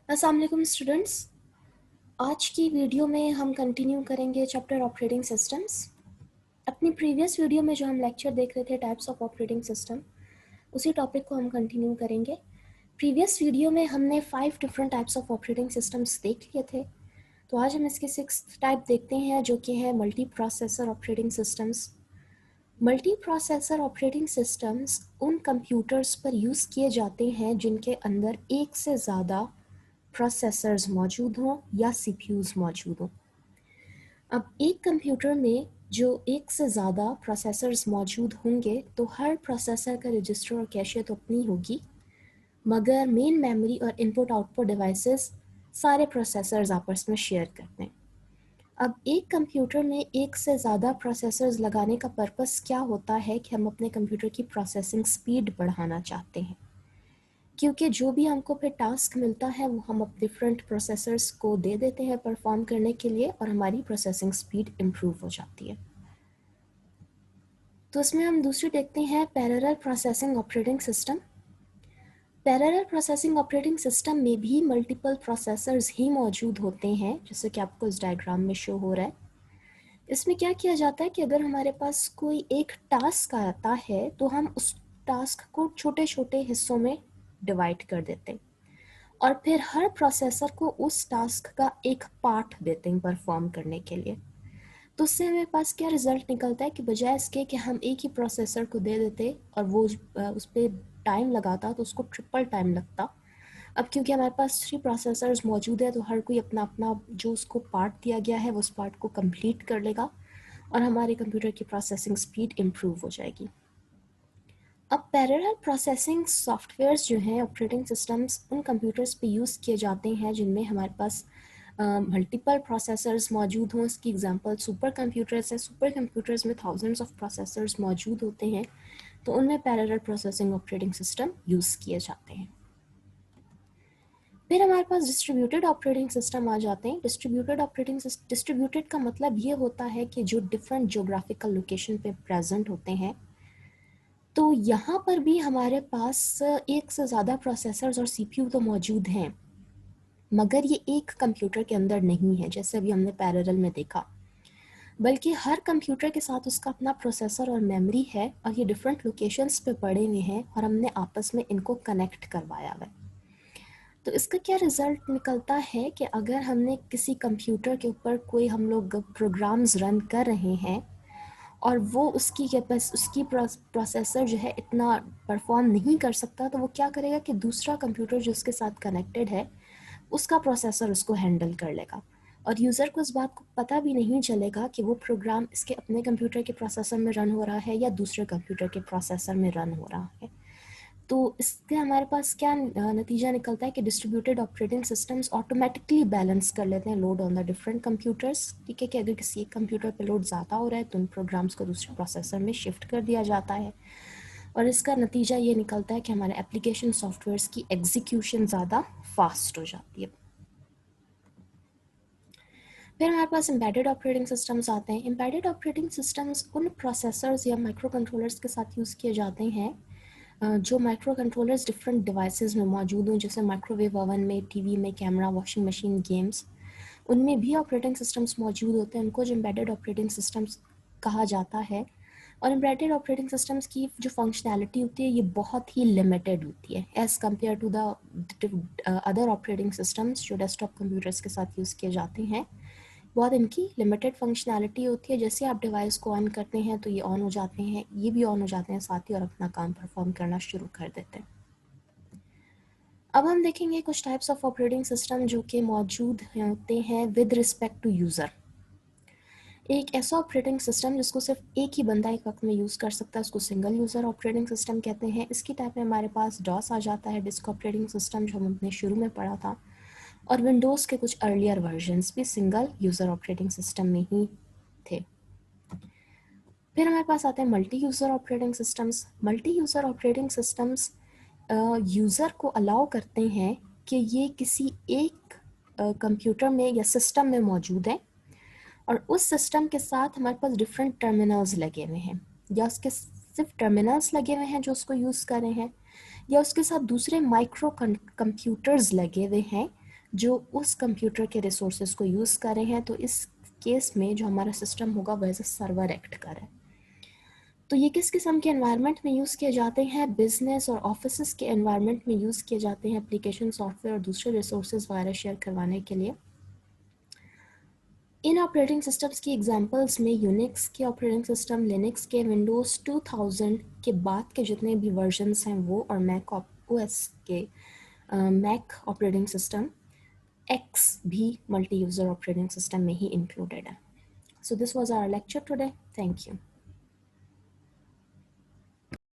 अस्सलाम वालेकुम स्टूडेंट्स। आज की वीडियो में हम कंटिन्यू करेंगे चैप्टर ऑपरेटिंग सिस्टम्स। अपनी प्रीवियस वीडियो में जो हम लेक्चर देख रहे थे टाइप्स ऑफ ऑपरेटिंग सिस्टम, उसी टॉपिक को हम कंटिन्यू करेंगे। प्रीवियस वीडियो में हमने 5 different types of operating systems देख लिए थे, तो आज हम इसके 6th टाइप देखते हैं जो कि है multi processor operating systems. Multi processor operating systems उन कंप्यूटर्स पर यूज़ किए जाते हैं जिनके अंदर एक से ज़्यादा प्रोसेसर्स मौजूद हों या सीपीयूज़ मौजूद हों। अब एक कंप्यूटर में जो एक से ज़्यादा प्रोसेसर्स मौजूद होंगे तो हर प्रोसेसर का रजिस्टर और कैशे तो अपनी होगी, मगर मेन मेमोरी और इनपुट आउटपुट डिवाइसेस सारे प्रोसेसर्स आपस में शेयर करते हैं। अब एक कंप्यूटर में एक से ज़्यादा प्रोसेसर्स लगाने का पर्पस क्या होता है कि हम अपने कंप्यूटर की प्रोसेसिंग स्पीड बढ़ाना चाहते हैं, क्योंकि जो भी हमको फिर टास्क मिलता है वो हम अब डिफरेंट प्रोसेसर्स को दे देते हैं परफॉर्म करने के लिए और हमारी प्रोसेसिंग स्पीड इम्प्रूव हो जाती है। तो इसमें हम दूसरी देखते हैं parallel processing operating system. Parallel processing operating system में भी मल्टीपल प्रोसेसर्स ही मौजूद होते हैं, जैसे कि आपको इस डायग्राम में शो हो रहा है। इसमें क्या किया जाता है कि अगर हमारे पास कोई एक टास्क आता है तो हम उस टास्क को छोटे छोटे हिस्सों में डिवाइड कर देते हैं और फिर हर प्रोसेसर को उस टास्क का एक पार्ट देते हैं परफॉर्म करने के लिए। तो उससे हमेरे पास क्या रिजल्ट निकलता है कि बजाय इसके कि हम एक ही प्रोसेसर को दे देते और वो उस पर टाइम लगाता तो उसको ट्रिपल टाइम लगता। अब क्योंकि हमारे पास 3 प्रोसेसर्स मौजूद है तो हर कोई अपना अपना जो उसको पार्ट दिया गया है वो उस पार्ट को कंप्लीट कर लेगा और हमारे कंप्यूटर की प्रोसेसिंग स्पीड इम्प्रूव हो जाएगी। अब पैरेलल प्रोसेसिंग सॉफ्टवेयर्स जो हैं ऑपरेटिंग सिस्टम्स उन कंप्यूटर्स पे यूज़ किए जाते हैं जिनमें हमारे पास मल्टीपल प्रोसेसर्स मौजूद हों। इसकी एग्जांपल सुपर कंप्यूटर्स है। सुपर कंप्यूटर्स में थाउजेंड्स ऑफ प्रोसेसर्स मौजूद होते हैं, तो उनमें parallel processing operating system use किए जाते हैं। फिर हमारे पास डिस्ट्रीब्यूटेड ऑपरेटिंग सिस्टम आ जाते हैं। डिस्ट्रीब्यूटेड का मतलब ये होता है कि जो डिफरेंट जोग्राफिकल लोकेशन पे प्रेजेंट होते हैं, तो यहाँ पर भी हमारे पास एक से ज़्यादा प्रोसेसर्स और सीपीयू तो मौजूद हैं, मगर ये एक कंप्यूटर के अंदर नहीं है जैसे अभी हमने पैरेलल में देखा, बल्कि हर कंप्यूटर के साथ उसका अपना प्रोसेसर और मेमोरी है और ये डिफरेंट लोकेशंस पे पड़े हुए हैं और हमने आपस में इनको कनेक्ट करवाया हुआ है। तो इसका क्या रिज़ल्ट निकलता है कि अगर हमने किसी कंप्यूटर के ऊपर कोई हम लोग प्रोग्राम्स रन कर रहे हैं और वो उसकी प्रोसेसर जो है इतना परफॉर्म नहीं कर सकता, तो वो क्या करेगा कि दूसरा कंप्यूटर जो उसके साथ कनेक्टेड है उसका प्रोसेसर उसको हैंडल कर लेगा और यूज़र को इस बात को पता भी नहीं चलेगा कि वो प्रोग्राम इसके अपने कंप्यूटर के प्रोसेसर में रन हो रहा है या दूसरे कंप्यूटर के प्रोसेसर में रन हो रहा है। तो इसके हमारे पास क्या नतीजा निकलता है कि distributed operating systems automatically balance कर लेते हैं load on the different computers. ठीक है कि अगर किसी एक कंप्यूटर पे लोड ज़्यादा हो रहा है तो उन प्रोग्राम्स को दूसरे प्रोसेसर में शिफ्ट कर दिया जाता है और इसका नतीजा ये निकलता है कि हमारे एप्लीकेशन सॉफ्टवेयर्स की एग्जीक्यूशन ज़्यादा फास्ट हो जाती है। फिर हमारे पास एम्बेडेड ऑपरेटिंग सिस्टम्स आते हैं। एम्बेडेड ऑपरेटिंग सिस्टम्स उन प्रोसेसर्स या माइक्रो कंट्रोलर्स के साथ यूज़ किए जाते हैं जो माइक्रो कंट्रोलर्स डिफरेंट डिवाइसेस में मौजूद हों, जैसे माइक्रोवेव ओवन में, टीवी में, कैमरा, वॉशिंग मशीन, गेम्स, उनमें भी ऑपरेटिंग सिस्टम्स मौजूद होते हैं। उनको जो एम्बेडेड ऑपरेटिंग सिस्टम्स कहा जाता है। और एम्बेडेड ऑपरेटिंग सिस्टम्स की जो फंक्शनैलिटी होती है ये बहुत ही लिमिटेड होती है as compare to the other operating systems जो डेस्कटॉप कंप्यूटर्स के साथ यूज़ किए जाते हैं। बहुत इनकी लिमिटेड फंक्शनैलिटी होती है। जैसे आप डिवाइस को ऑन करते हैं तो ये ऑन हो जाते हैं, ये भी ऑन हो जाते हैं साथ ही और अपना काम परफॉर्म करना शुरू कर देते हैं। अब हम देखेंगे कुछ टाइप्स ऑफ ऑपरेटिंग सिस्टम जो कि मौजूद होते हैं विद रिस्पेक्ट टू यूज़र। एक ऐसा ऑपरेटिंग सिस्टम जिसको सिर्फ एक ही बंदा एक वक्त में यूज़ कर सकता है उसको सिंगल यूज़र ऑपरेटिंग सिस्टम कहते हैं। इसकी टाइप में हमारे पास डॉस आ जाता है, डिस्क ऑपरेटिंग सिस्टम, जो हमने शुरू में पढ़ा था, और विंडोज़ के कुछ अर्लियर वर्जन्स भी सिंगल यूज़र ऑपरेटिंग सिस्टम में ही थे। फिर हमारे पास आते हैं multi user operating systems. Multi user operating systems user को अलाउ करते हैं कि ये किसी एक कंप्यूटर में या सिस्टम में मौजूद है और उस सिस्टम के साथ हमारे पास डिफरेंट टर्मिनल्स लगे हुए हैं, या उसके सिर्फ टर्मिनल्स लगे हुए हैं जो उसको यूज़ कर रहे हैं, या उसके साथ दूसरे माइक्रो कंप्यूटर्स लगे हुए हैं जो उस कंप्यूटर के रिसोर्सेज को यूज़ कर रहे हैं। तो इस केस में जो हमारा सिस्टम होगा वह एज अ सर्वर एक्ट करे। तो ये किस किस्म के एनवायरनमेंट में यूज़ किए जाते हैं? बिजनेस और ऑफिस के एनवायरनमेंट में यूज़ किए जाते हैं एप्लीकेशन, सॉफ्टवेयर और दूसरे रिसोर्सेज वगैरह शेयर करवाने के लिए। इन ऑपरेटिंग सिस्टम्स की एग्जांपल्स में यूनिक्स के ऑपरेटिंग सिस्टम, लिनक्स के, विंडोज़ 2000 के बाद के जितने भी वर्जन्स हैं वो, और मैक ओएस के मैक ऑपरेटिंग सिस्टम, एक्स भी मल्टी यूज़र ऑपरेटिंग सिस्टम में ही इंक्लूडेड है। So this was our lecture today. Thank you.